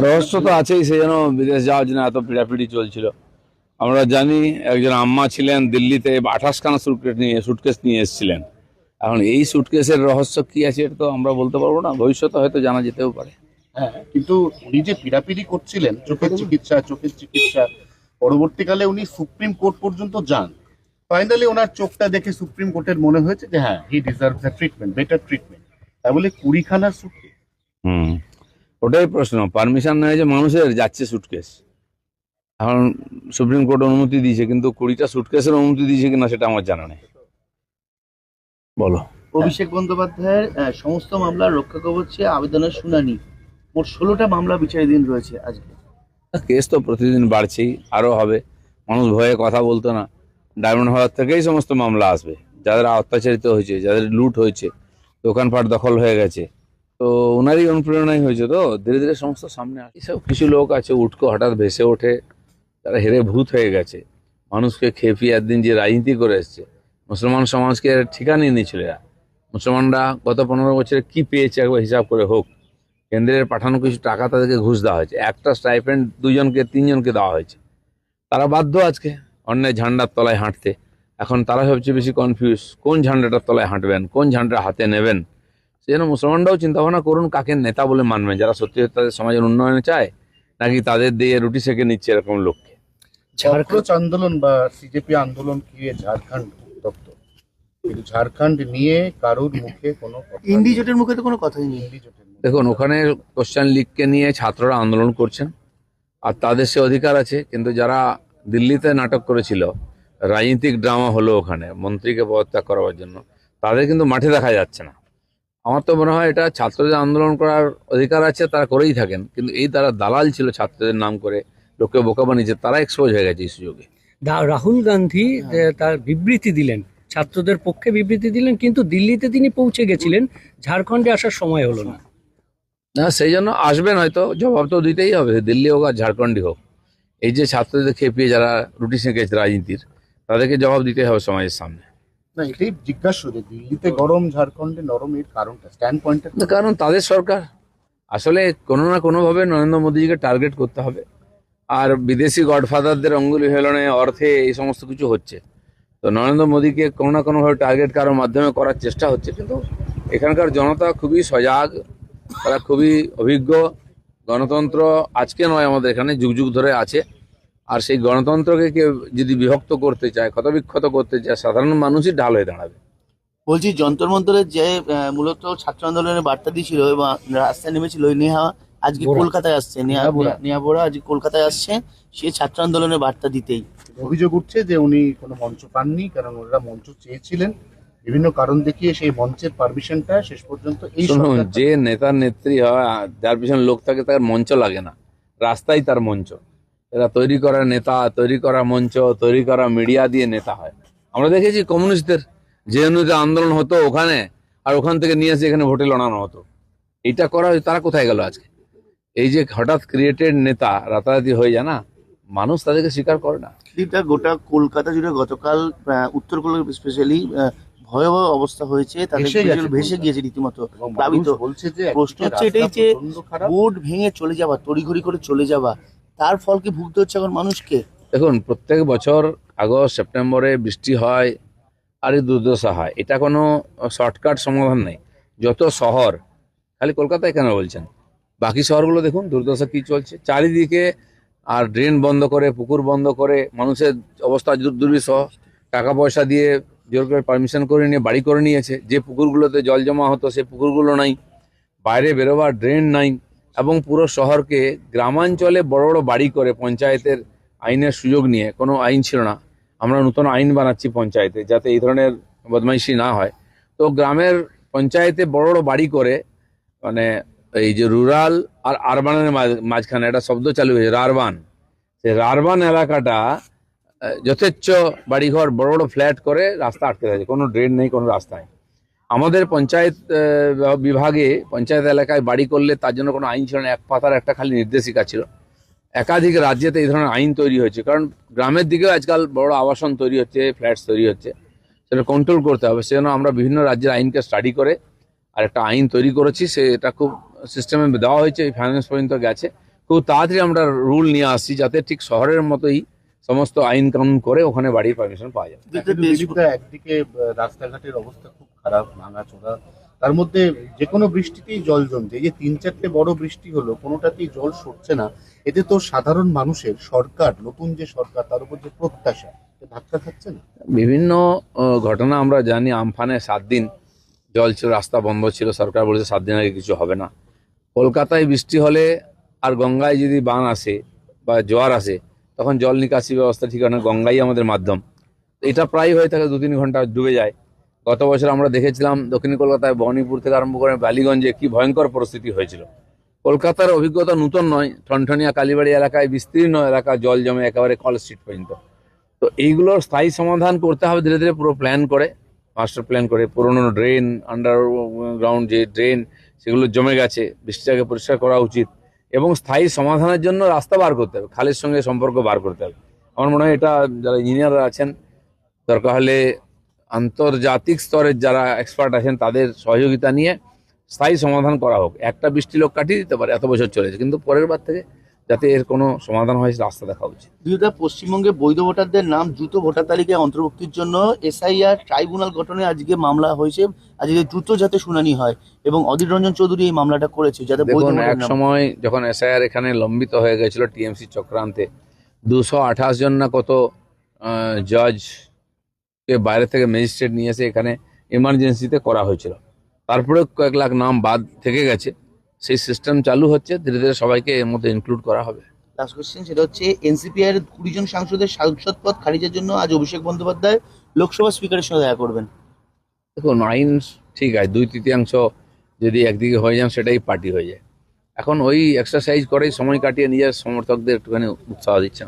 রহস্য তো আছেই, সেই জন্য বিদেশ যাওয়ার জন্য এত পিড়াপিড়ি চলছিল। আমরা জানি একজন আম্মা ছিলেন দিল্লিতে 28খানা সুটকেস নিয়ে এসেছিলেন। এখন এই সুটকেসের রহস্য কি আছে এটা তো আমরা বলতে পারবো না, ভবিষ্যতে হয়তো জানা যেতেও পারে। হ্যাঁ, কিন্তু উনি যে পিড়াপিড়ি করছিলেন চোখের চিকিৎসা, পরবর্তীকালে উনি সুপ্রিম কোর্ট পর্যন্ত যান। ফাইনালি ওনার চোখটা দেখে সুপ্রিম কোর্টের মনে হয়েছে যে হ্যাঁ, হি deserve the treatment, better treatment. তাই বলে 20খানা সুটকেস। হুম, ওটাই প্রশ্ন। পারমিশন নেয় যে মানুষের যাচ্ছে সুটকেস, এখন সুপ্রিম কোর্ট অনুমতি দিয়েছে, কিন্তু 20টা সুটকেসের অনুমতি দিয়েছে কিনা সেটা আমার জানা নেই। বলো। অভিষেক বন্দ্যোপাধ্যায়ের সমস্ত মামলার রক্ষা কবচে আবেদনের শুনানি, মোট 16টা মামলা বিচারাধীন রয়েছে আজকে। কেস তো প্রতিদিন বাড়ছেই, আরো হবে। মানুষ ভয়ে কথা বলতো না, ডায়মন্ড হারবার থেকেই সমস্ত মামলা আসবে। যাদের অত্যাচারিত হয়েছে, যাদের লুট হয়েছে, দোকানপাট দখল হয়ে গেছে, তো ওনারই অনুপ্রেরণাই হয়েছে। তো ধীরে ধীরে সমস্ত সামনে আসে। এইসব কিছু লোক আছে উটকো হঠাৎ ভেসে ওঠে, তারা হেরে ভূত হয়ে গেছে। মানুষকে খেপিয়ে একদিন যে রাজনীতি করে এসছে, মুসলমান সমাজকে ঠিকানিয়ে নিয়েছিল এরা। মুসলমানরা গত 15 বছরে কি পেয়েছে একবার হিসাব করে হোক। কেন্দ্রের পাঠানো কিছু টাকা তাদেরকে ঘুষ দেওয়া হয়েছে, একটা স্টাইপেন্ড 2জনকে 3জনকে দেওয়া হয়েছে। তারা বাধ্য আজকে অন্যায় ঝান্ডার তলায় হাঁটতে। এখন তারা সবচেয়ে বেশি কনফিউজ, কোন ঝান্ডাটার তলায় হাঁটবেন, কোন ঝান্ডা হাতে নেবেন। সেই জন্য মুসলমানরাও চিন্তা ভাবনা করুন কাকে নেতা বলে মানবেন, যারা সত্যি তাদের সমাজের উন্নয়নে চায়, নাকি তাদের দিয়ে রুটি সেকে নিচ্ছে এরকম লোককে। ঝাড়খণ্ড আন্দোলন বা সিজেপি আন্দোলন কি ঝাড়খণ্ড উত্তপ্ত, কিন্তু ঝাড়খণ্ড নিয়ে কারোর মুখে কোনো কথা নেই। ইন্ডি জোটের মুখে তো কোনো কথাই নেই। ইন্ডি জোটের মুখে। দেখুন, ওখানে কোশ্চেন লিগকে নিয়ে ছাত্ররা আন্দোলন করছেন, আর তাদের সে অধিকার আছে। কিন্তু যারা দিল্লিতে নাটক করেছিল, রাজনৈতিক ড্রামা হলো ওখানে মন্ত্রীকে পদত্যাগ করার জন্য, তাদের কিন্তু মাঠে দেখা যাচ্ছে না। আমার তো মনে হয় এটা ছাত্রদের আন্দোলন করার অধিকার আছে, তারা করেই থাকেন, কিন্তু এই তারা দালাল ছিল ছাত্রদের নাম করে, লোককে বোকা বানিয়েছে, তারা এক্সপোজ হয়ে গেছে এই সুযোগে। রাহুল গান্ধী তার বিবৃতি দিলেন, ছাত্রদের পক্ষে বিবৃতি দিলেন, কিন্তু দিল্লিতে তিনি পৌঁছে গেছিলেন, ঝাড়খণ্ডে আসার সময় হলো না। না, সেই জন্য আসবেন হয়তো, জবাব তো দিতেই হবে, দিল্লি হোক আর ঝাড়খণ্ডই হোক। এই যে ছাত্রদের খেপিয়ে যারা রুটি সেঁকেছে রাজনীতির, তাদেরকে জবাব দিতেই হবে সমাজের সামনে। না, এটাই জিজ্ঞাসা যে দিল্লিতে গরম হ্যাঁ নরম, এর কারণটা স্ট্যান্ড পয়েন্টটা। কারণ তাদের সরকার। আসলে কোনো না কোনোভাবে নরেন্দ্র মোদীজিকে টার্গেট করতে হবে। আর বিদেশি গডফাদারদের অঙ্গুলি হেলনে অর্থে এই সমস্ত কিছু হচ্ছে, তো নরেন্দ্র মোদীকে কোনো না কোনোভাবে টার্গেট করার মাধ্যমে করার চেষ্টা হচ্ছে। কিন্তু এখানকার জনতা খুবই সজাগ, তারা খুবই অভিজ্ঞ। গণতন্ত্র আজকে নয়, আমাদের এখানে যুগ যুগ ধরে আছে। আর সেই গণতন্ত্রকে কেউ যদি বিভক্ত করতে চায়, ক্ষতবিক্ষত করতে চায়, সাধারণ মানুষই ঢাল হয়ে দাঁড়াবে। বলছি, যন্তর মন্তরের যে মূলত ছাত্র আন্দোলনের বার্তা দিয়েছিল এবং রাস্তায় নেমেছিল ওই নেহা, আজকে কলকাতায় আসছে। নেহা বোরা আজকে কলকাতায় আসছে সে ছাত্র আন্দোলনের বার্তা দিতেই। অভিযোগ উঠছে যে উনি কোনো মঞ্চ পাননি, কারণ ওরা মঞ্চ চেয়েছিলেন, বিভিন্ন কারণ দেখিয়ে সেই মঞ্চের পারমিশনটা শেষ পর্যন্ত এই শুনুন, সরকার। যে নেতার নেত্রী হয়, যার পিছনে লোক থাকে, তার মঞ্চ লাগে না, রাস্তাই তার মঞ্চ। এরা তৈরি করা নেতা, তৈরি করা মঞ্চ, তৈরি করা মিডিয়া দিয়ে নেতা হয়। আমরা দেখেছি কমিউনিস্টদের যে অনুযায়ী আন্দোলন হতো ওখানে, আর ওখান থেকে নিয়ে এসে এখানে ভোটে লড়ানো হতো। এইটা করা হয়েছে, তারা কোথায় গেল আজকে? এই যে হঠাৎ ক্রিয়েটেড নেতা রাতারাতি হয়ে যায় না, মানুষ তাদেরকে স্বীকার করে না। এটা গোটা কলকাতা জুড়ে গতকাল উত্তর কলকাতা স্পেশালি ভয়াবহ অবস্থা হয়েছে, তাদের ভেসে গিয়েছে রীতিমতো প্লাবিত। বলছে যে প্রশ্ন হচ্ছে এটাই যে বোর্ড ভেঙে চলে যাওয়া, তড়িঘড়ি করে চলে যাওয়া, তার ফল কি ভুগতে হচ্ছে এখন মানুষকে? দেখুন, প্রত্যেক বছর আগস্ট সেপ্টেম্বরে বৃষ্টি হয় আর এই দুর্দশা হয়, এটা কোনো শর্টকাট সমাধান নেই। যত শহর, খালি কলকাতায় কেন বলছেন, বাকি শহরগুলো দেখুন দুর্দশা কি চলছে চারিদিকে। আর ড্রেন বন্ধ করে, পুকুর বন্ধ করে, মানুষের অবস্থা দুর্বিষহ। টাকা পয়সা দিয়ে জোর করে পারমিশন করে নিয়ে বাড়ি করে নিয়েছে। যে পুকুরগুলোতে জল জমা হতো সে পুকুরগুলো নাই, বাইরে বেরোবার ড্রেন নাই, এবং পুরো শহরকে গ্রামাঞ্চলে বড় বড় বাড়ি করে পঞ্চায়েতের আইনের সুযোগ নিয়ে, কোনো আইন ছিল না, আমরা নতুন আইন বানাচ্ছি পঞ্চায়েতে যাতে এই ধরনের বদমাইশি না হয়। তো গ্রামের পঞ্চায়েতে বড় বড় বাড়ি করে, মানে এই যে রুরাল আর আরবানের মাঝখানে একটা শব্দ চালু হয়েছে, রারবান। সেই রারবান এলাকাটা যথেচ্ছ বাড়িঘর, বড় বড় ফ্ল্যাট করে রাস্তা আটকে থাকে, কোনো ড্রেন নেই, কোনো রাস্তা নেই। আমাদের পঞ্চায়েত বিভাগে, পঞ্চায়েত এলাকায় বাড়ি করলে তার জন্য কোনো আইন ছিল না, এক পাতার একটা খালি নির্দেশিকা ছিল। একাধিক রাজ্যেতে এই ধরনের আইন তৈরি হয়েছে, কারণ গ্রামের দিকেও আজকাল বড় আবাসন তৈরি হচ্ছে, ফ্ল্যাটস তৈরি হচ্ছে, সেটা কন্ট্রোল করতে হবে। সেজন্য আমরা বিভিন্ন রাজ্যের আইনকে স্টাডি করে আর একটা আইন তৈরি করেছি, সে এটা খুব সিস্টেমে দেওয়া হয়েছে, ফাইন্যান্স পর্যন্ত গেছে। খুব তাড়াতাড়ি আমরা রুল নিয়ে আসছি যাতে ঠিক শহরের মতোই সমস্ত আইন কানুন করে ওখানে বাড়ির পারমিশন পাওয়া যায়। কিন্তু দিলীপদা, একদিকে রাস্তাঘাটের অবস্থা খুব খারাপ, ভাঙাচোরা, তার মধ্যে যে কোনো বৃষ্টিতেই জল জমছে। এই যে 3-4টে বড় বৃষ্টি হলো, কোনোটাতেই জল সরছে না। এতে তো সাধারণ মানুষের, সরকার, নতুন যে সরকার, তার উপর যে প্রত্যাশা, ধাক্কা খাচ্ছে না? বিভিন্ন ঘটনা আমরা জানি। আমফানে 7 দিন জল ছিল, রাস্তা বন্ধ ছিল, সরকার বলেছে 7 দিন আগে কিছু হবে না। কলকাতায় বৃষ্টি হলে আর গঙ্গায় যদি বান আসে বা জোয়ার আসে তখন জল নিকাশি ব্যবস্থা ঠিক হয় না, গঙ্গাই আমাদের মাধ্যম। তো এটা প্রায় হয়ে থাকে, 2-3 ঘন্টা ডুবে যায়। গত বছর আমরা দেখেছিলাম দক্ষিণ কলকাতায় বহনীপুর থেকে আরম্ভ করে বালিগঞ্জে কি ভয়ঙ্কর পরিস্থিতি হয়েছিল। কলকাতার অভিজ্ঞতা নতুন নয়, ঠনঠনিয়া কালীবাড়ি এলাকায় বিস্তীর্ণ এলাকা জল জমে একেবারে কল স্ট্রিট পর্যন্ত। তো এইগুলোর স্থায়ী সমাধান করতে হবে ধীরে ধীরে, পুরো প্ল্যান করে, মাস্টার প্ল্যান করে। পুরোনো ড্রেন, আন্ডারগ্রাউন্ড যে ড্রেন সেগুলো জমে গেছে, বৃষ্টিটাকে পরিষ্কার করা উচিত এবং স্থায়ী সমাধানের জন্য রাস্তা বার করতে হবে, খালের সঙ্গে সম্পর্ক বার করতে হবে। আমার মনে হয় এটা যারা ইঞ্জিনিয়াররা আছেন, দরকার হলে আন্তর্জাতিক স্তরের যারা এক্সপার্ট আছেন তাদের সহযোগিতা নিয়ে স্থায়ী সমাধান করা হোক। একটা বৃষ্টি লোক কাটিয়ে দিতে পারে, এত বছর চলেছে, কিন্তু পরের বার থেকে যাতে এর কোনো সমাধান হয় রাস্তা দেখা উচিত। দিলীপদা, পশ্চিমবঙ্গে বৈধ ভোটারদের নাম দ্রুত ভোটার তালিকায় অন্তর্ভুক্তির জন্য এসআইআর ট্রাইব্যুনাল গঠনে আজকে মামলা হয়েছে। আজকে দ্রুত যাতে শুনানি হয় এবং অধীর রঞ্জন চৌধুরী এই মামলাটা করেছে যাতে বৈধ দেখুন, ভোটার এক নাম। সময় যখন এসআইআর এখানে লম্বিত হয়ে গেছিল টিএমসি চক্রান্তে, 228 জন না কত জজকে বাইরে থেকে ম্যাজিস্ট্রেট নিয়ে এসে এখানে এমার্জেন্সিতে করা হয়েছিল। তারপরে কয়েক লাখ নাম বাদ থেকে গেছে, সেই সিস্টেম চালু হচ্ছে, ধীরে ধীরে সবাইকে এর মধ্যে ইনক্লুড করা হবে। লাস্ট কোশ্চেন, সেটা হচ্ছে এনসিপিআর 20 জন সাংসদের সাংসদ পদ খারিজের জন্য আজ অভিষেক বন্দ্যোপাধ্যায় লোকসভা স্পিকারের সঙ্গে দেখা করবেন। দেখুন, আইন ঠিক আছে, 2/3 যদি একদিকে হয়ে যান সেটাই পার্টি হয়ে যায়। এখন ওই এক্সারসাইজ করেই সময় কাটিয়ে নিজের সমর্থকদের একটুখানি উৎসাহ দিচ্ছেন।